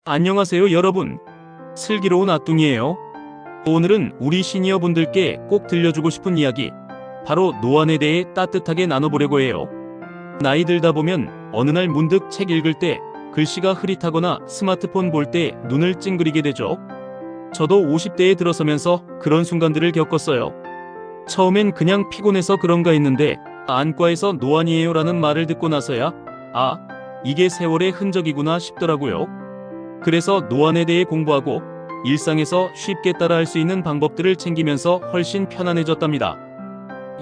안녕하세요 여러분. 슬기로운 아뚱이에요. 오늘은 우리 시니어분들께 꼭 들려주고 싶은 이야기, 바로 노안에 대해 따뜻하게 나눠보려고 해요. 나이 들다 보면 어느 날 문득 책 읽을 때 글씨가 흐릿하거나 스마트폰 볼 때 눈을 찡그리게 되죠. 저도 50대에 들어서면서 그런 순간들을 겪었어요. 처음엔 그냥 피곤해서 그런가 했는데 안과에서 노안이에요 라는 말을 듣고 나서야 이게 세월의 흔적이구나 싶더라고요. 그래서 노안에 대해 공부하고 일상에서 쉽게 따라할 수 있는 방법들을 챙기면서 훨씬 편안해졌답니다.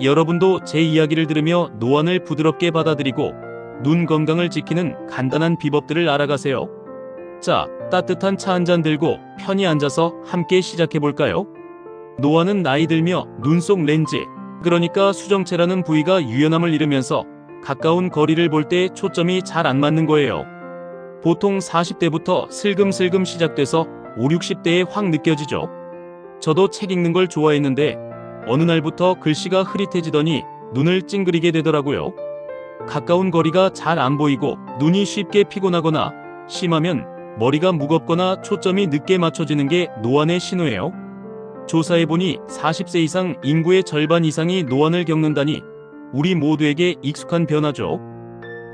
여러분도 제 이야기를 들으며 노안을 부드럽게 받아들이고 눈 건강을 지키는 간단한 비법들을 알아가세요. 자, 따뜻한 차 한 잔 들고 편히 앉아서 함께 시작해볼까요? 노안은 나이 들며 눈 속 렌즈, 그러니까 수정체라는 부위가 유연함을 잃으면서 가까운 거리를 볼 때 초점이 잘 안 맞는 거예요. 보통 40대부터 슬금슬금 시작돼서 5, 60대에 확 느껴지죠. 저도 책 읽는 걸 좋아했는데 어느 날부터 글씨가 흐릿해지더니 눈을 찡그리게 되더라고요. 가까운 거리가 잘 안 보이고 눈이 쉽게 피곤하거나 심하면 머리가 무겁거나 초점이 늦게 맞춰지는 게 노안의 신호예요. 조사해보니 40세 이상 인구의 절반 이상이 노안을 겪는다니 우리 모두에게 익숙한 변화죠.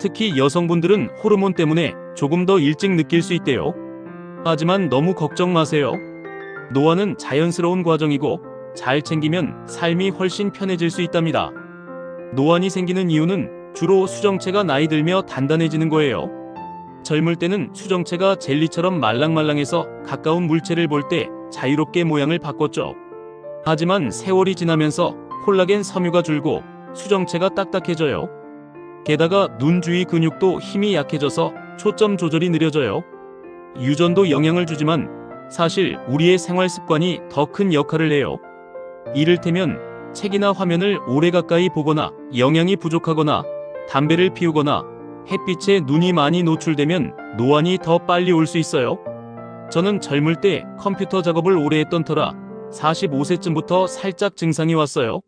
특히 여성분들은 호르몬 때문에 조금 더 일찍 느낄 수 있대요. 하지만 너무 걱정 마세요. 노안은 자연스러운 과정이고 잘 챙기면 삶이 훨씬 편해질 수 있답니다. 노안이 생기는 이유는 주로 수정체가 나이 들며 단단해지는 거예요. 젊을 때는 수정체가 젤리처럼 말랑말랑해서 가까운 물체를 볼 때 자유롭게 모양을 바꿨죠. 하지만 세월이 지나면서 콜라겐 섬유가 줄고 수정체가 딱딱해져요. 게다가 눈 주위 근육도 힘이 약해져서 초점 조절이 느려져요. 유전도 영향을 주지만 사실 우리의 생활 습관이 더 큰 역할을 해요. 이를테면 책이나 화면을 오래 가까이 보거나 영양이 부족하거나 담배를 피우거나 햇빛에 눈이 많이 노출되면 노안이 더 빨리 올 수 있어요. 저는 젊을 때 컴퓨터 작업을 오래 했던 터라 45세쯤부터 살짝 증상이 왔어요.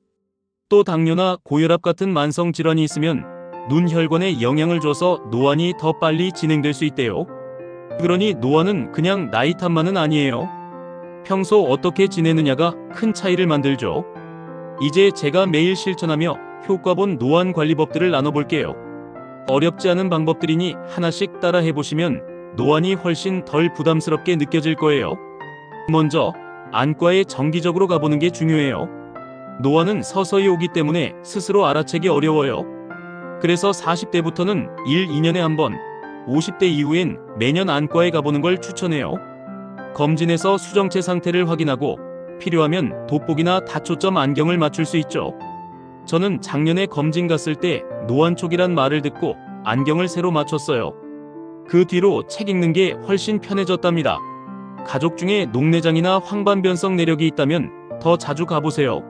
또 당뇨나 고혈압 같은 만성 질환이 있으면 눈 혈관에 영향을 줘서 노안이 더 빨리 진행될 수 있대요. 그러니 노안은 그냥 나이 탓만은 아니에요. 평소 어떻게 지내느냐가 큰 차이를 만들죠. 이제 제가 매일 실천하며 효과 본 노안 관리법들을 나눠볼게요. 어렵지 않은 방법들이니 하나씩 따라 해보시면 노안이 훨씬 덜 부담스럽게 느껴질 거예요. 먼저 안과에 정기적으로 가보는 게 중요해요. 노안은 서서히 오기 때문에 스스로 알아채기 어려워요. 그래서 40대부터는 1, 2년에 한 번, 50대 이후엔 매년 안과에 가보는 걸 추천해요. 검진에서 수정체 상태를 확인하고 필요하면 돋보기나 다초점 안경을 맞출 수 있죠. 저는 작년에 검진 갔을 때 노안 초기란 말을 듣고 안경을 새로 맞췄어요. 그 뒤로 책 읽는 게 훨씬 편해졌답니다. 가족 중에 녹내장이나 황반변성 내력이 있다면 더 자주 가보세요.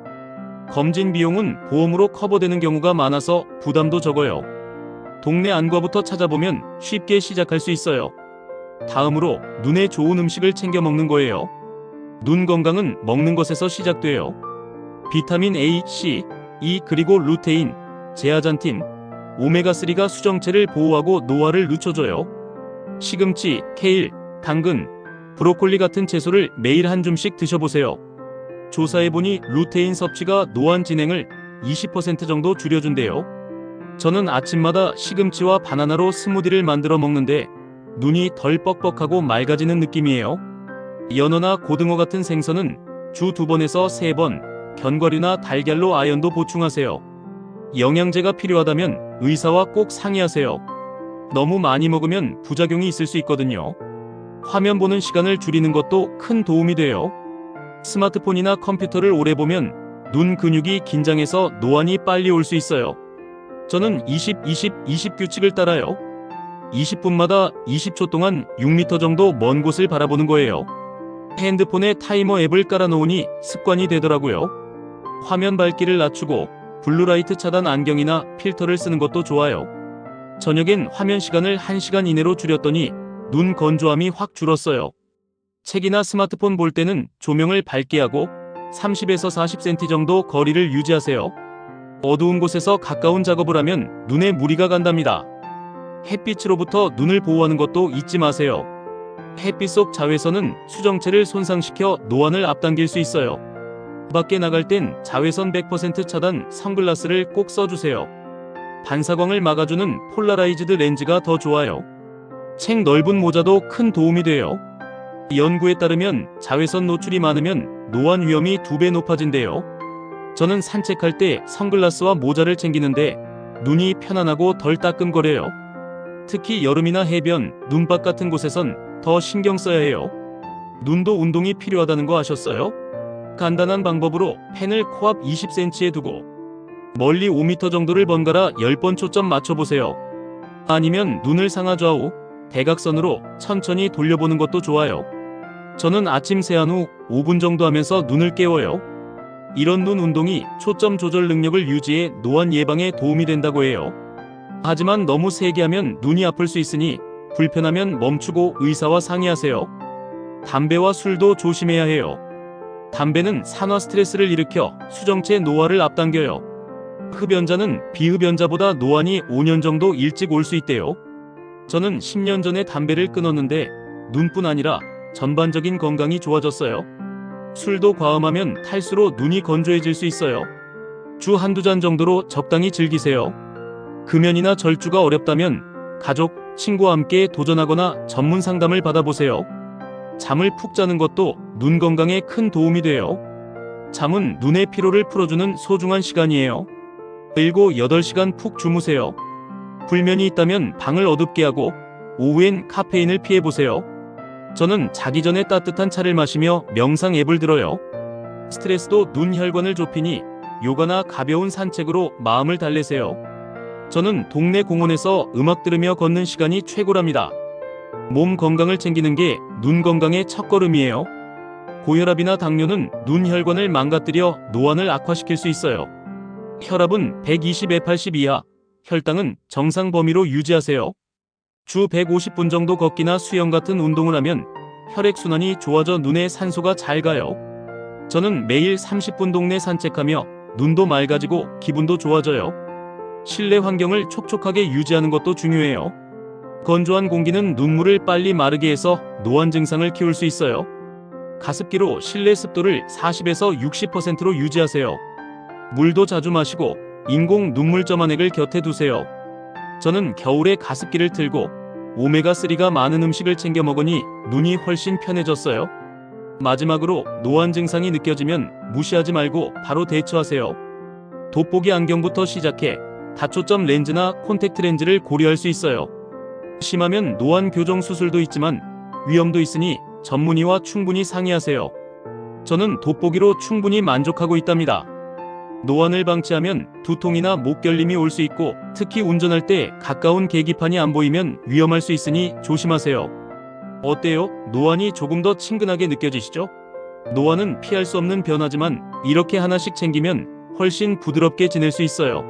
검진 비용은 보험으로 커버되는 경우가 많아서 부담도 적어요. 동네 안과부터 찾아보면 쉽게 시작할 수 있어요. 다음으로 눈에 좋은 음식을 챙겨 먹는 거예요. 눈 건강은 먹는 것에서 시작돼요. 비타민 A, C, E 그리고 루테인, 제아잔틴, 오메가3가 수정체를 보호하고 노화를 늦춰줘요. 시금치, 케일, 당근, 브로콜리 같은 채소를 매일 한 줌씩 드셔보세요. 조사해보니 루테인 섭취가 노안 진행을 20% 정도 줄여준대요. 저는 아침마다 시금치와 바나나로 스무디를 만들어 먹는데 눈이 덜 뻑뻑하고 맑아지는 느낌이에요. 연어나 고등어 같은 생선은 주 2번에서 3번, 견과류나 달걀로 아연도 보충하세요. 영양제가 필요하다면 의사와 꼭 상의하세요. 너무 많이 먹으면 부작용이 있을 수 있거든요. 화면 보는 시간을 줄이는 것도 큰 도움이 돼요. 스마트폰이나 컴퓨터를 오래 보면 눈 근육이 긴장해서 노안이 빨리 올 수 있어요. 저는 20, 20, 20 규칙을 따라요. 20분마다 20초 동안 6m 정도 먼 곳을 바라보는 거예요. 핸드폰에 타이머 앱을 깔아놓으니 습관이 되더라고요. 화면 밝기를 낮추고 블루라이트 차단 안경이나 필터를 쓰는 것도 좋아요. 저녁엔 화면 시간을 1시간 이내로 줄였더니 눈 건조함이 확 줄었어요. 책이나 스마트폰 볼 때는 조명을 밝게 하고 30에서 40cm 정도 거리를 유지하세요. 어두운 곳에서 가까운 작업을 하면 눈에 무리가 간답니다. 햇빛으로부터 눈을 보호하는 것도 잊지 마세요. 햇빛 속 자외선은 수정체를 손상시켜 노안을 앞당길 수 있어요. 밖에 나갈 땐 자외선 100% 차단 선글라스를 꼭 써주세요. 반사광을 막아주는 폴라라이즈드 렌즈가 더 좋아요. 책 넓은 모자도 큰 도움이 돼요. 연구에 따르면 자외선 노출이 많으면 노안 위험이 2배 높아진대요. 저는 산책할 때 선글라스와 모자를 챙기는데 눈이 편안하고 덜 따끔거려요. 특히 여름이나 해변, 눈밭 같은 곳에선 더 신경 써야 해요. 눈도 운동이 필요하다는 거 아셨어요? 간단한 방법으로 펜을 코앞 20cm에 두고 멀리 5m 정도를 번갈아 10번 초점 맞춰보세요. 아니면 눈을 상하좌우, 대각선으로 천천히 돌려보는 것도 좋아요. 저는 아침 세안 후 5분 정도 하면서 눈을 깨워요. 이런 눈 운동이 초점 조절 능력을 유지해 노안 예방에 도움이 된다고 해요. 하지만 너무 세게 하면 눈이 아플 수 있으니 불편하면 멈추고 의사와 상의하세요. 담배와 술도 조심해야 해요. 담배는 산화 스트레스를 일으켜 수정체 노화를 앞당겨요. 흡연자는 비흡연자보다 노안이 5년 정도 일찍 올 수 있대요. 저는 10년 전에 담배를 끊었는데 눈뿐 아니라 전반적인 건강이 좋아졌어요. 술도 과음하면 탈수로 눈이 건조해질 수 있어요. 주 한두 잔 정도로 적당히 즐기세요. 금연이나 절주가 어렵다면 가족, 친구와 함께 도전하거나 전문 상담을 받아보세요. 잠을 푹 자는 것도 눈 건강에 큰 도움이 돼요. 잠은 눈의 피로를 풀어주는 소중한 시간이에요. 7, 8시간 푹 주무세요. 불면이 있다면 방을 어둡게 하고 오후엔 카페인을 피해보세요. 저는 자기 전에 따뜻한 차를 마시며 명상 앱을 들어요. 스트레스도 눈 혈관을 좁히니 요가나 가벼운 산책으로 마음을 달래세요. 저는 동네 공원에서 음악 들으며 걷는 시간이 최고랍니다. 몸 건강을 챙기는 게 눈 건강의 첫걸음이에요. 고혈압이나 당뇨는 눈 혈관을 망가뜨려 노안을 악화시킬 수 있어요. 혈압은 120/80 이하, 혈당은 정상 범위로 유지하세요. 주 150분 정도 걷기나 수영 같은 운동을 하면 혈액순환이 좋아져 눈에 산소가 잘 가요. 저는 매일 30분 동네 산책하며 눈도 맑아지고 기분도 좋아져요. 실내 환경을 촉촉하게 유지하는 것도 중요해요. 건조한 공기는 눈물을 빨리 마르게 해서 노안 증상을 키울 수 있어요. 가습기로 실내 습도를 40에서 60%로 유지하세요. 물도 자주 마시고 인공 눈물 점화액을 곁에 두세요. 저는 겨울에 가습기를 틀고 오메가3가 많은 음식을 챙겨 먹으니 눈이 훨씬 편해졌어요. 마지막으로 노안 증상이 느껴지면 무시하지 말고 바로 대처하세요. 돋보기 안경부터 시작해 다초점 렌즈나 콘택트 렌즈를 고려할 수 있어요. 심하면 노안 교정 수술도 있지만 위험도 있으니 전문의와 충분히 상의하세요. 저는 돋보기로 충분히 만족하고 있답니다. 노안을 방치하면 두통이나 목 결림이 올 수 있고 특히 운전할 때 가까운 계기판이 안 보이면 위험할 수 있으니 조심하세요. 어때요? 노안이 조금 더 친근하게 느껴지시죠? 노안은 피할 수 없는 변화지만 이렇게 하나씩 챙기면 훨씬 부드럽게 지낼 수 있어요.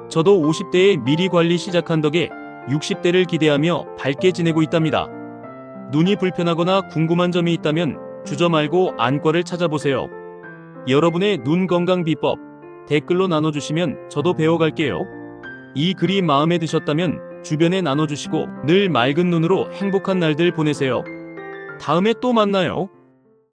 저도 50대에 미리 관리 시작한 덕에 60대를 기대하며 밝게 지내고 있답니다. 눈이 불편하거나 궁금한 점이 있다면 주저 말고 안과를 찾아보세요. 여러분의 눈 건강 비법 댓글로 나눠주시면 저도 배워갈게요. 이 글이 마음에 드셨다면 주변에 나눠주시고 늘 맑은 눈으로 행복한 날들 보내세요. 다음에 또 만나요.